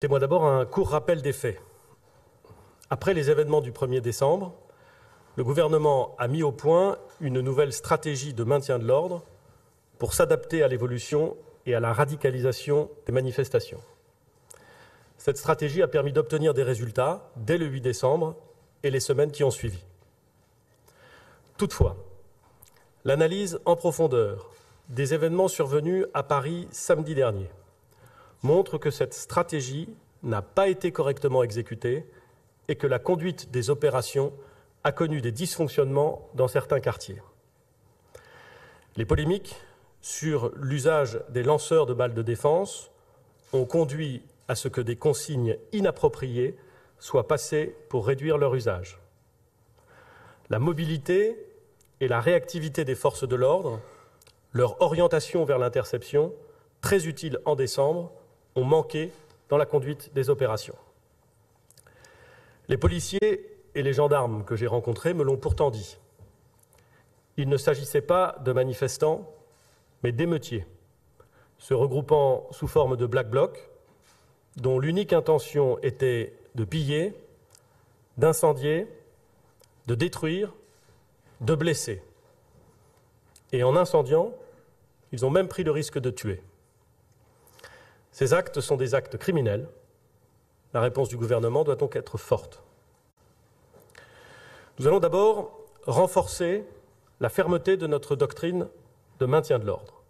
Permettez-moi d'abord un court rappel des faits. Après les événements du 1er décembre, le gouvernement a mis au point une nouvelle stratégie de maintien de l'ordre pour s'adapter à l'évolution et à la radicalisation des manifestations. Cette stratégie a permis d'obtenir des résultats dès le 8 décembre et les semaines qui ont suivi. Toutefois, l'analyse en profondeur des événements survenus à Paris samedi dernier montre que cette stratégie n'a pas été correctement exécutée et que la conduite des opérations a connu des dysfonctionnements dans certains quartiers. Les polémiques sur l'usage des lanceurs de balles de défense ont conduit à ce que des consignes inappropriées soient passées pour réduire leur usage. La mobilité et la réactivité des forces de l'ordre, leur orientation vers l'interception, très utile en décembre, ont manqué dans la conduite des opérations. Les policiers et les gendarmes que j'ai rencontrés me l'ont pourtant dit. Il ne s'agissait pas de manifestants, mais d'émeutiers, se regroupant sous forme de Black Bloc, dont l'unique intention était de piller, d'incendier, de détruire, de blesser. Et en incendiant, ils ont même pris le risque de tuer. Ces actes sont des actes criminels. La réponse du gouvernement doit donc être forte. Nous allons d'abord renforcer la fermeté de notre doctrine de maintien de l'ordre.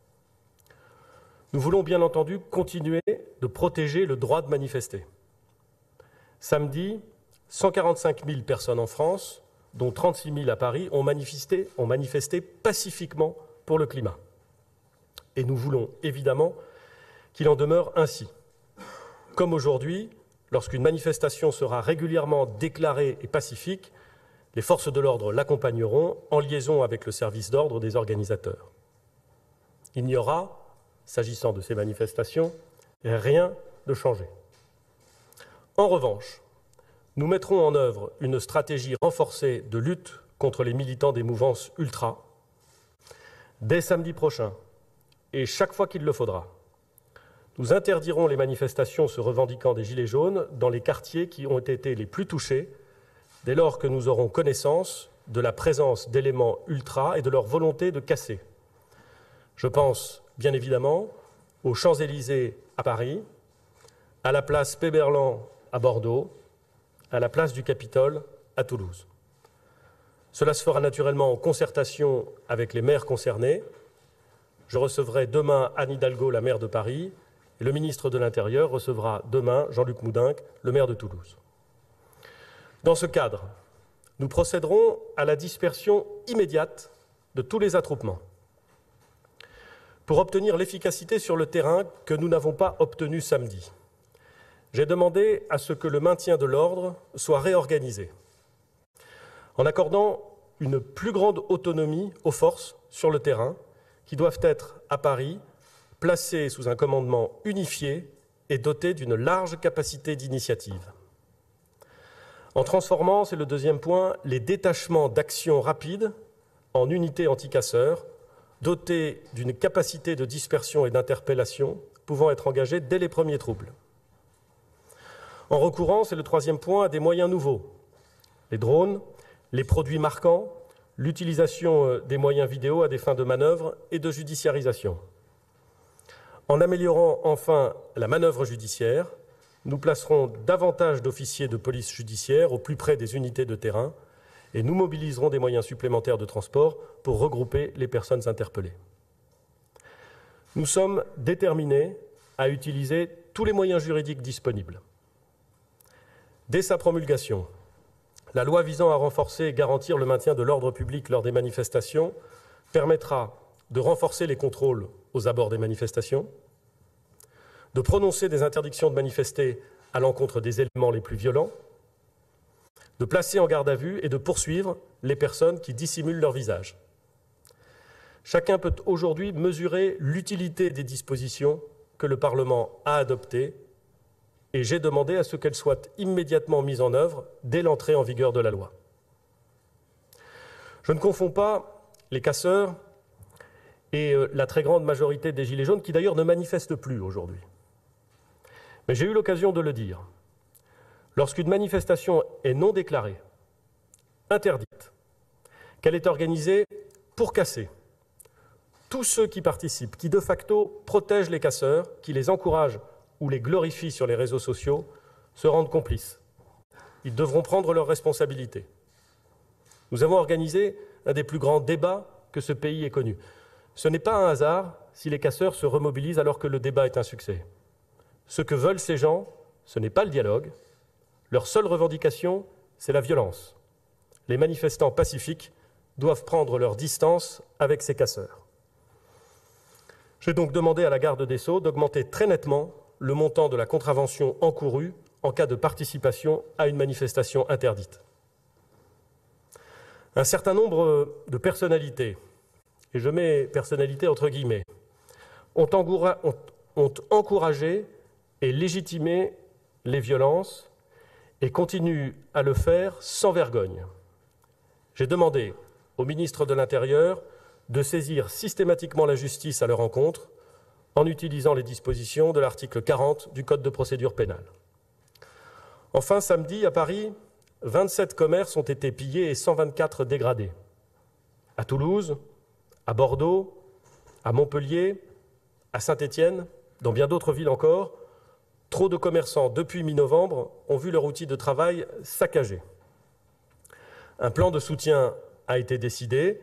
Nous voulons bien entendu continuer de protéger le droit de manifester. Samedi, 145 000 personnes en France, dont 36 000 à Paris, ont manifesté pacifiquement pour le climat. Et nous voulons évidemment qu'il en demeure ainsi. Comme aujourd'hui, lorsqu'une manifestation sera régulièrement déclarée et pacifique, les forces de l'ordre l'accompagneront en liaison avec le service d'ordre des organisateurs. Il n'y aura, s'agissant de ces manifestations, rien de changé. En revanche, nous mettrons en œuvre une stratégie renforcée de lutte contre les militants des mouvances ultra. Dès samedi prochain, et chaque fois qu'il le faudra, nous interdirons les manifestations se revendiquant des Gilets jaunes dans les quartiers qui ont été les plus touchés, dès lors que nous aurons connaissance de la présence d'éléments ultras et de leur volonté de casser. Je pense bien évidemment aux Champs-Élysées à Paris, à la place Péberlan à Bordeaux, à la place du Capitole à Toulouse. Cela se fera naturellement en concertation avec les maires concernés. Je recevrai demain Anne Hidalgo, la maire de Paris, et le ministre de l'Intérieur recevra demain Jean-Luc Moudenc, le maire de Toulouse. Dans ce cadre, nous procéderons à la dispersion immédiate de tous les attroupements pour obtenir l'efficacité sur le terrain que nous n'avons pas obtenue samedi. J'ai demandé à ce que le maintien de l'ordre soit réorganisé en accordant une plus grande autonomie aux forces sur le terrain qui doivent être, à Paris, placées sous un commandement unifié et dotées d'une large capacité d'initiative. En transformant, c'est le deuxième point, les détachements d'action rapide en unités anticasseurs, dotés d'une capacité de dispersion et d'interpellation pouvant être engagées dès les premiers troubles. En recourant, c'est le troisième point, à des moyens nouveaux, les drones, les produits marquants, l'utilisation des moyens vidéo à des fins de manœuvre et de judiciarisation. En améliorant enfin la manœuvre judiciaire, nous placerons davantage d'officiers de police judiciaire au plus près des unités de terrain et nous mobiliserons des moyens supplémentaires de transport pour regrouper les personnes interpellées. Nous sommes déterminés à utiliser tous les moyens juridiques disponibles. Dès sa promulgation, la loi visant à renforcer et garantir le maintien de l'ordre public lors des manifestations permettra de renforcer les contrôles aux abords des manifestations, de prononcer des interdictions de manifester à l'encontre des éléments les plus violents, de placer en garde à vue et de poursuivre les personnes qui dissimulent leur visage. Chacun peut aujourd'hui mesurer l'utilité des dispositions que le Parlement a adoptées et j'ai demandé à ce qu'elles soient immédiatement mises en œuvre dès l'entrée en vigueur de la loi. Je ne confonds pas les casseurs et la très grande majorité des Gilets jaunes qui d'ailleurs ne manifestent plus aujourd'hui. Mais j'ai eu l'occasion de le dire. Lorsqu'une manifestation est non déclarée, interdite, qu'elle est organisée pour casser, tous ceux qui participent, qui de facto protègent les casseurs, qui les encouragent ou les glorifient sur les réseaux sociaux, se rendent complices. Ils devront prendre leurs responsabilités. Nous avons organisé un des plus grands débats que ce pays ait connu. Ce n'est pas un hasard si les casseurs se remobilisent alors que le débat est un succès. Ce que veulent ces gens, ce n'est pas le dialogue. Leur seule revendication, c'est la violence. Les manifestants pacifiques doivent prendre leur distance avec ces casseurs. J'ai donc demandé à la garde des Sceaux d'augmenter très nettement le montant de la contravention encourue en cas de participation à une manifestation interdite. Un certain nombre de personnalités, et je mets personnalités entre guillemets, ont encouragé et légitimé les violences et continuent à le faire sans vergogne. J'ai demandé au ministre de l'Intérieur de saisir systématiquement la justice à leur encontre en utilisant les dispositions de l'article 40 du Code de procédure pénale. Enfin, samedi, à Paris, 27 commerces ont été pillés et 124 dégradés. À Toulouse, à Bordeaux, à Montpellier, à Saint-Étienne, dans bien d'autres villes encore, trop de commerçants, depuis mi-novembre, ont vu leur outil de travail saccagé. Un plan de soutien a été décidé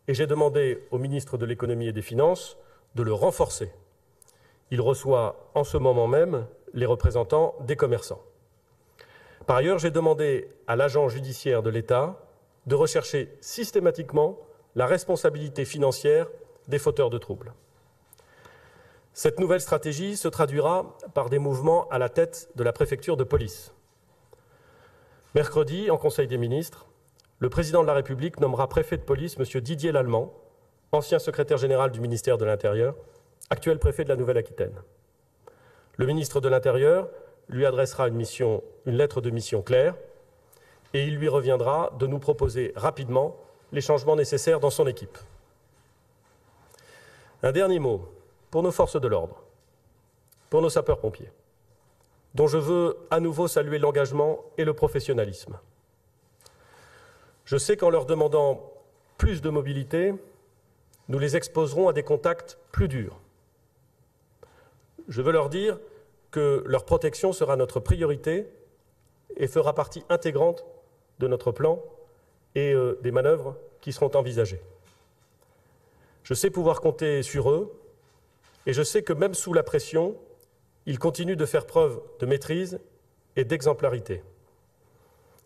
et j'ai demandé au ministre de l'Économie et des Finances de le renforcer. Il reçoit en ce moment même les représentants des commerçants. Par ailleurs, j'ai demandé à l'agent judiciaire de l'État de rechercher systématiquement la responsabilité financière des fauteurs de troubles. Cette nouvelle stratégie se traduira par des mouvements à la tête de la préfecture de police. Mercredi, en Conseil des ministres, le président de la République nommera préfet de police M. Didier Lallemand, ancien secrétaire général du ministère de l'Intérieur, actuel préfet de la Nouvelle-Aquitaine. Le ministre de l'Intérieur lui adressera une lettre de mission claire et il lui reviendra de nous proposer rapidement les changements nécessaires dans son équipe. Un dernier mot pour nos forces de l'ordre, pour nos sapeurs-pompiers, dont je veux à nouveau saluer l'engagement et le professionnalisme. Je sais qu'en leur demandant plus de mobilité, nous les exposerons à des contacts plus durs. Je veux leur dire que leur protection sera notre priorité et fera partie intégrante de notre plan et des manœuvres qui seront envisagées. Je sais pouvoir compter sur eux et je sais que même sous la pression, ils continuent de faire preuve de maîtrise et d'exemplarité.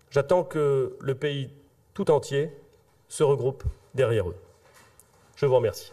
J'attends que le pays tout entier se regroupe derrière eux. Je vous remercie.